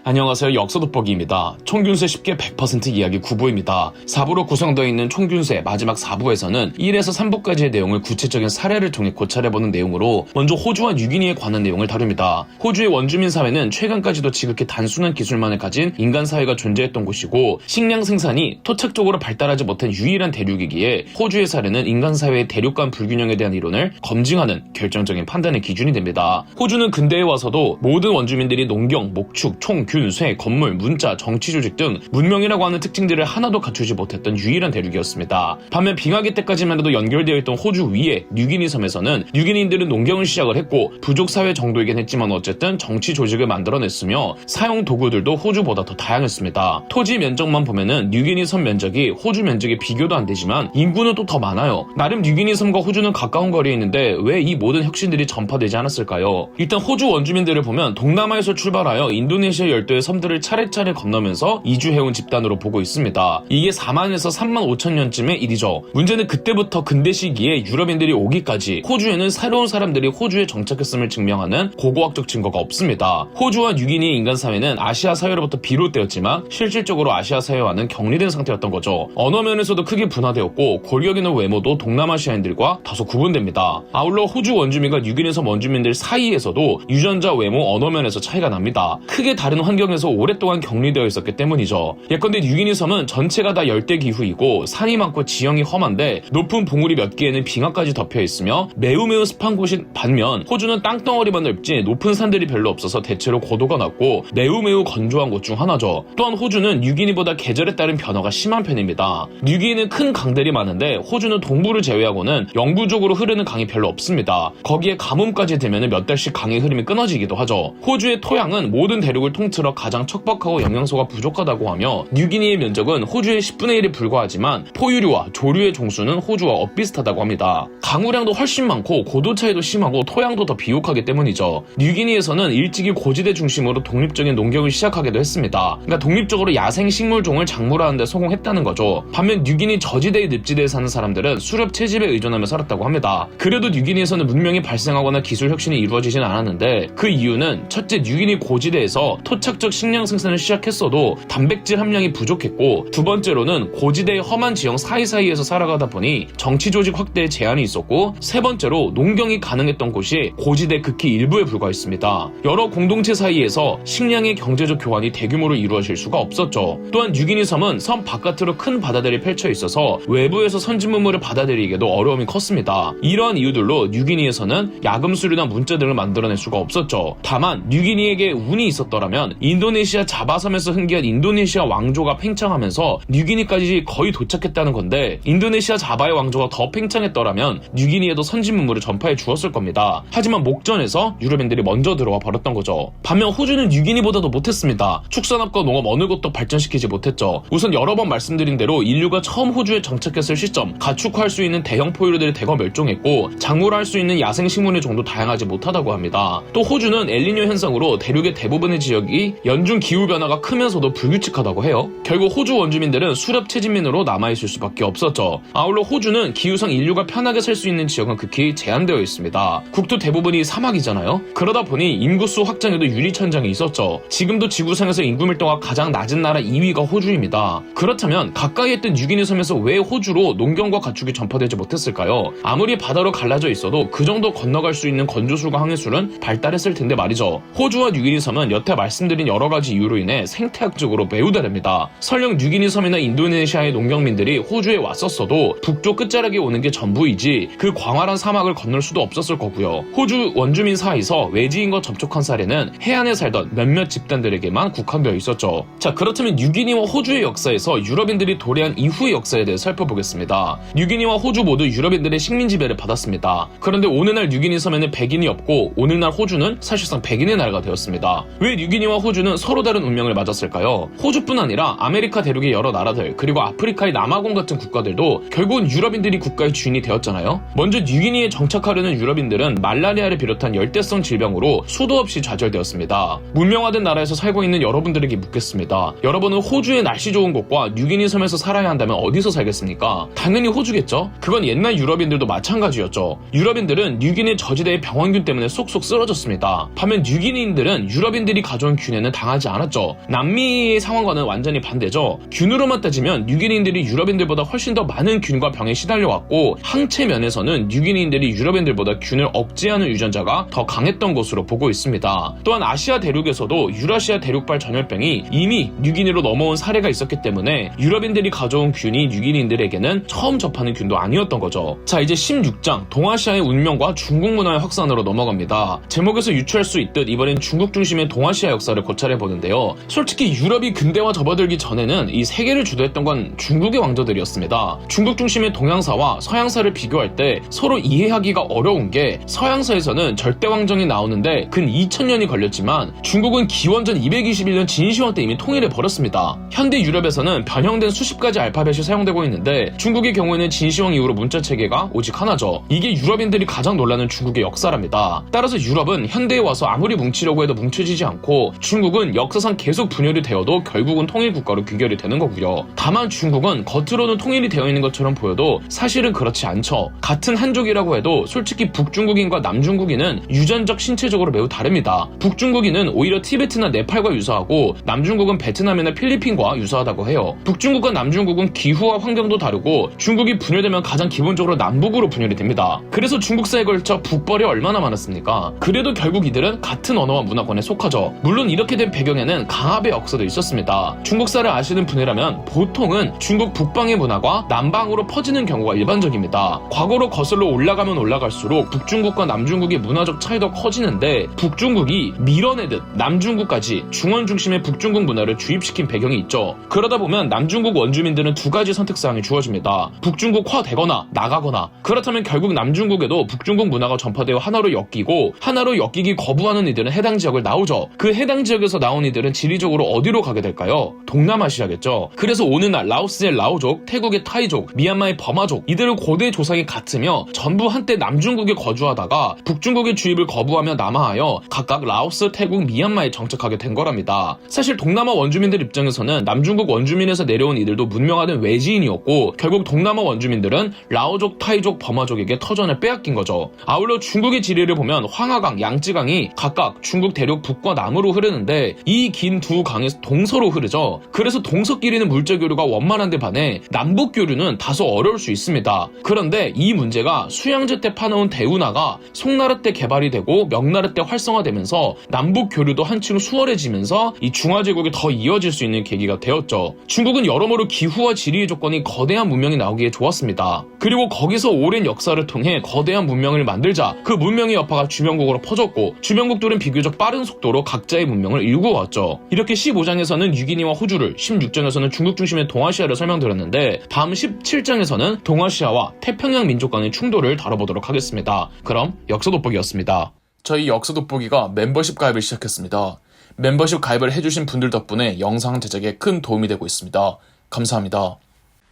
안녕하세요. 역사 돋보기입니다. 총균세 쉽게 100% 이야기 9부입니다. 4부로 구성되어 있는 총균세 마지막 4부에서는 1에서 3부까지의 내용을 구체적인 사례를 통해 고찰해보는 내용으로 먼저 호주와 뉴기니에 관한 내용을 다룹니다. 호주의 원주민 사회는 최근까지도 지극히 단순한 기술만을 가진 인간 사회가 존재했던 곳이고 식량 생산이 토착적으로 발달하지 못한 유일한 대륙이기에 호주의 사례는 인간 사회의 대륙 간 불균형에 대한 이론을 검증하는 결정적인 판단의 기준이 됩니다. 호주는 근대에 와서도 모든 원주민들이 농경, 목축, 총, 균, 쇠, 건물, 문자, 정치 조직 등 문명이라고 하는 특징들을 하나도 갖추지 못했던 유일한 대륙이었습니다. 반면 빙하기 때까지만 해도 연결되어 있던 호주 위의 뉴기니 섬에서는 뉴기니인들은 농경을 시작을 했고 부족 사회 정도이긴 했지만 어쨌든 정치 조직을 만들어냈으며 사용 도구들도 호주보다 더 다양했습니다. 토지 면적만 보면은 뉴기니 섬 면적이 호주 면적에 비교도 안 되지만 인구는 또 더 많아요. 나름 뉴기니 섬과 호주는 가까운 거리에 있는데 왜 이 모든 혁신들이 전파되지 않았을까요? 일단 호주 원주민들을 보면 동남아에서 출발하여 인도네시아 열도의 섬들을 차례차례 건너면서 이주해온 집단으로 보고 있습니다. 이게 4만에서 3만 5천 년쯤의 일이죠. 문제는 그때부터 근대 시기에 유럽인들이 오기까지 호주에는 새로운 사람들이 호주에 정착했음을 증명하는 고고학적 증거가 없습니다. 호주와 뉴기니의 인간 사회는 아시아 사회로부터 비롯되었지만 실질적으로 아시아 사회와는 격리된 상태였던 거죠. 언어 면에서도 크게 분화되었고 골격 있는 외모도 동남아시아인들과 다소 구분됩니다. 아울러 호주 원주민과 뉴기니 섬 원주민들 사이에서도 유전자, 외모, 언어 면에서 차이가 납니다. 크게 다른 환경에서 오랫동안 격리되어 있었기 때문이죠. 예컨대 뉴기니 섬은 전체가 다 열대 기후이고 산이 많고 지형이 험한데 높은 봉우리 몇 개에는 빙하까지 덮여 있으며 매우 습한 곳인 반면 호주는 땅덩어리만 넓지 높은 산들이 별로 없어서 대체로 고도가 낮고 매우 건조한 곳 중 하나죠. 또한 호주는 뉴기니보다 계절에 따른 변화가 심한 편입니다. 뉴기니는 큰 강들이 많은데 호주는 동부를 제외하고는 영구적으로 흐르는 강이 별로 없습니다. 거기에 가뭄까지 되면 몇 달씩 강의 흐름이 끊어지기도 하죠. 호주의 토양은 모든 대륙을 통틀어 가장 척박하고 영양소가 부족하다고 하며 뉴기니의 면적은 호주의 10분의 1에 불과하지만 포유류와 조류의 종수는 호주와 엇비슷하다고 합니다. 강우량도 훨씬 많고 고도 차이도 심하고 토양도 더 비옥하기 때문이죠. 뉴기니에서는 일찍이 고지대 중심으로 독립적인 농경을 시작하기도 했습니다. 그러니까 독립적으로 야생 식물종을 작물화하는 데 성공했다는 거죠. 반면 뉴기니 저지대의 늪지대에 사는 사람들은 수렵 채집에 의존하며 살았다고 합니다. 그래도 뉴기니에서는 문명이 발생하거나 기술 혁신이 이루어지진 않았는데 그 이유는 첫째 뉴기니 고지대에서 토착적 식량 생산을 시작했어도 단백질 함량이 부족했고 두 번째로는 고지대의 험한 지형 사이사이에서 살아가다 보니 정치 조직 확대에 제한이 있었고 세 번째로 농경이 가능했던 곳이 고지대 극히 일부에 불과했습니다. 여러 공동체 사이에서 식량의 경제적 교환이 대규모로 이루어질 수가 없었죠. 또한 뉴기니 섬은 섬 바깥으로 큰 바다들이 펼쳐 있어서 외부에서 선진문물을 받아들이기에도 어려움이 컸습니다. 이러한 이유들로 뉴기니에서는 야금수류나 문자 등을 만들어낼 수가 없었죠. 다만 뉴기니에게 운이 있었더라면 인도네시아 자바섬에서 흥기한 인도네시아 왕조가 팽창하면서 뉴기니까지 거의 도착했다는 건데 인도네시아 자바의 왕조가 더 팽창했더라면 뉴기니에도 선진문물을 전파해 주었을 겁니다. 하지만 목전에서 유럽인들이 먼저 들어와 버렸던 거죠. 반면 호주는 뉴기니보다도 못했습니다. 축산업과 농업 어느 것도 발전시키지 못했죠. 우선 여러 번 말씀드린 대로 인류가 처음 호주에 정착했을 시점 가축화할 수 있는 대형 포유류들이 대거 멸종했고 작물화할 수 있는 야생식물의 종도 다양하지 못하다고 합니다. 또 호주는 엘니뇨 현상으로 대륙의 대부분의 지역이 연중 기후변화가 크면서도 불규칙하다고 해요. 결국 호주 원주민들은 수렵 채집민으로 남아있을 수밖에 없었죠. 아울러 호주는 기후상 인류가 편하게 살 수 있는 지역은 극히 제한되어 있습니다. 국토 대부분이 사막이잖아요. 그러다 보니 인구수 확장에도 유리천장이 있었죠. 지금도 지구상에서 인구 밀도가 가장 낮은 나라 2위가 호주입니다. 그렇다면 가까이 있던 뉴기니 섬에서 왜 호주로 농경과 가축이 전파되지 못했을까요? 아무리 바다로 갈라져 있어도 그 정도 건너갈 수 있는 건조술과 항해술은 발달했을 텐데 말이죠. 호주와 뉴기니 섬은 여태 말씀드린 여러 가지 이유로 인해 생태학적으로 매우 다릅니다. 설령 뉴기니 섬이나 인도네시아의 농경민들이 호주에 왔었어도 북쪽 끝자락에 오는 게 전부이지 그 광활한 사막을 건널 수도 없었을 거고요. 호주 원주민 사이에서 외지인과 접촉한 사례는 해안에 살던 몇몇 집단들에게만 국한되어 있었죠. 자, 그렇다면 뉴기니와 호주의 역사에서 유럽인들이 도래한 이후의 역사에 대해 살펴보겠습니다. 뉴기니와 호주 모두 유럽인들의 식민 지배를 받았습니다. 그런데 오늘날 뉴기니 섬에는 백인이 없고 오늘날 호주는 사실상 백인의 나라가 되었습니다. 왜 뉴기니와 호주는 서로 다른 운명을 맞았을까요? 호주뿐 아니라 아메리카 대륙의 여러 나라들 그리고 아프리카의 남아공 같은 국가들도 결국은 유럽인들이 국가의 주인이 되었잖아요. 먼저 뉴기니에 정착하려는 유럽인들은 말라리아를 비롯한 열대성 질병으로 수도 없이 좌절되었습니다. 문명화된 나라에서 살고 있는 여러분들에게 묻겠습니다. 여러분은 호주의 날씨 좋은 곳과 뉴기니 섬에서 살아야 한다면 어디서 살겠습니까? 당연히 호주겠죠? 그건 옛날 유럽인들도 마찬가지였죠. 유럽인들은 뉴기니 저지대의 병원균 때문에 쏙쏙 쓰러졌습니다. 반면 뉴기니인들은 유럽인들이 가져온 균에 기회는 당하지 않았죠. 남미 상황과는 완전히 반대죠. 균으로만 따지면 뉴기니인들이 유럽인들보다 훨씬 더 많은 균과 병에 시달려왔고 항체 면에서는 뉴기니인들이 유럽인들보다 균을 억제하는 유전자가 더 강했던 것으로 보고 있습니다. 또한 아시아 대륙에서도 유라시아 대륙발 전염병이 이미 뉴기니로 넘어온 사례가 있었기 때문에 유럽인들이 가져온 균이 뉴기니인들에게는 처음 접하는 균도 아니었던 거죠. 자, 이제 16장 동아시아의 운명과 중국 문화의 확산으로 넘어갑니다. 제목에서 유추할 수 있듯 이번엔 중국 중심의 동아시아 역사를 고찰해보는데요. 솔직히 유럽이 근대화 접어들기 전에는 이 세계를 주도했던 건 중국의 왕조들이었습니다. 중국 중심의 동양사와 서양사를 비교할 때 서로 이해하기가 어려운 게 서양사에서는 절대왕정이 나오는데 근 2000년이 걸렸지만 중국은 기원전 221년 진시황 때 이미 통일해버렸습니다. 현대 유럽에서는 변형된 수십 가지 알파벳이 사용되고 있는데 중국의 경우에는 진시황 이후로 문자체계가 오직 하나죠. 이게 유럽인들이 가장 놀라는 중국의 역사랍니다. 따라서 유럽은 현대에 와서 아무리 뭉치려고 해도 뭉쳐지지 않고 중국은 역사상 계속 분열이 되어도 결국은 통일국가로 귀결이 되는 거고요. 다만 중국은 겉으로는 통일이 되어 있는 것처럼 보여도 사실은 그렇지 않죠. 같은 한족이라고 해도 솔직히 북중국인과 남중국인은 유전적 신체적으로 매우 다릅니다. 북중국인은 오히려 티베트나 네팔과 유사하고 남중국은 베트남이나 필리핀과 유사하다고 해요. 북중국과 남중국은 기후와 환경도 다르고 중국이 분열되면 가장 기본적으로 남북으로 분열이 됩니다. 그래서 중국사에 걸쳐 북벌이 얼마나 많았습니까? 그래도 결국 이들은 같은 언어와 문화권에 속하죠. 물론 이렇게 된 배경에는 강압의 역사도 있었습니다. 중국사를 아시는 분이라면 보통은 중국 북방의 문화가 남방으로 퍼지는 경우가 일반적입니다. 과거로 거슬러 올라가면 올라갈수록 북중국과 남중국의 문화적 차이도 커지는데 북중국이 밀어내듯 남중국까지 중원 중심의 북중국 문화를 주입시킨 배경이 있죠. 그러다 보면 남중국 원주민들은 두 가지 선택사항이 주어집니다. 북중국화되거나 나가거나. 그렇다면 결국 남중국에도 북중국 문화가 전파되어 하나로 엮이고 하나로 엮이기 거부하는 이들은 해당 지역을 나오죠. 그 해당 지역에서 나온 이들은 지리적으로 어디로 가게 될까요? 동남아시아겠죠. 그래서 어느 날 라오스의 라오족, 태국의 타이족, 미얀마의 버마족 이들은 고대 조상이 같으며 전부 한때 남중국에 거주하다가 북중국의 주입을 거부하며 남하하여 각각 라오스, 태국, 미얀마에 정착하게 된 거랍니다. 사실 동남아 원주민들 입장에서는 남중국 원주민에서 내려온 이들도 문명화된 외지인이었고 결국 동남아 원주민들은 라오족, 타이족, 버마족에게 터전을 빼앗긴 거죠. 아울러 중국의 지리를 보면 황하강, 양쯔강이 각각 중국 대륙 북과 남으로 흐르는데 이 긴 두 강에서 동서로 흐르죠. 그래서 동서끼리는 물적 교류가 원만한데 반해 남북 교류는 다소 어려울 수 있습니다. 그런데 이 문제가 수양제 때 파놓은 대운하가 송나라 때 개발이 되고 명나라 때 활성화되면서 남북 교류도 한층 수월해지면서 이 중화제국이 더 이어질 수 있는 계기가 되었죠. 중국은 여러모로 기후와 지리의 조건이 거대한 문명이 나오기에 좋았습니다. 그리고 거기서 오랜 역사를 통해 거대한 문명을 만들자 그 문명의 여파가 주변국으로 퍼졌고 주변국들은 비교적 빠른 속도로 각자의 문명을 일구어왔죠. 이렇게 15장에서는 뉴기니와 호주를, 16장에서는 중국 중심의 동아시아를 설명드렸는데 다음 17장에서는 동아시아와 태평양 민족 간의 충돌을 다뤄보도록 하겠습니다. 그럼 역사 돋보기였습니다. 저희 역사 돋보기가 멤버십 가입을 시작했습니다. 멤버십 가입을 해주신 분들 덕분에 영상 제작에 큰 도움이 되고 있습니다. 감사합니다.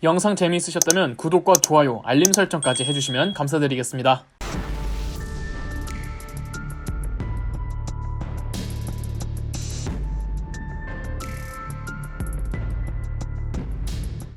영상 재미있으셨다면 구독과 좋아요, 알림 설정까지 해주시면 감사드리겠습니다.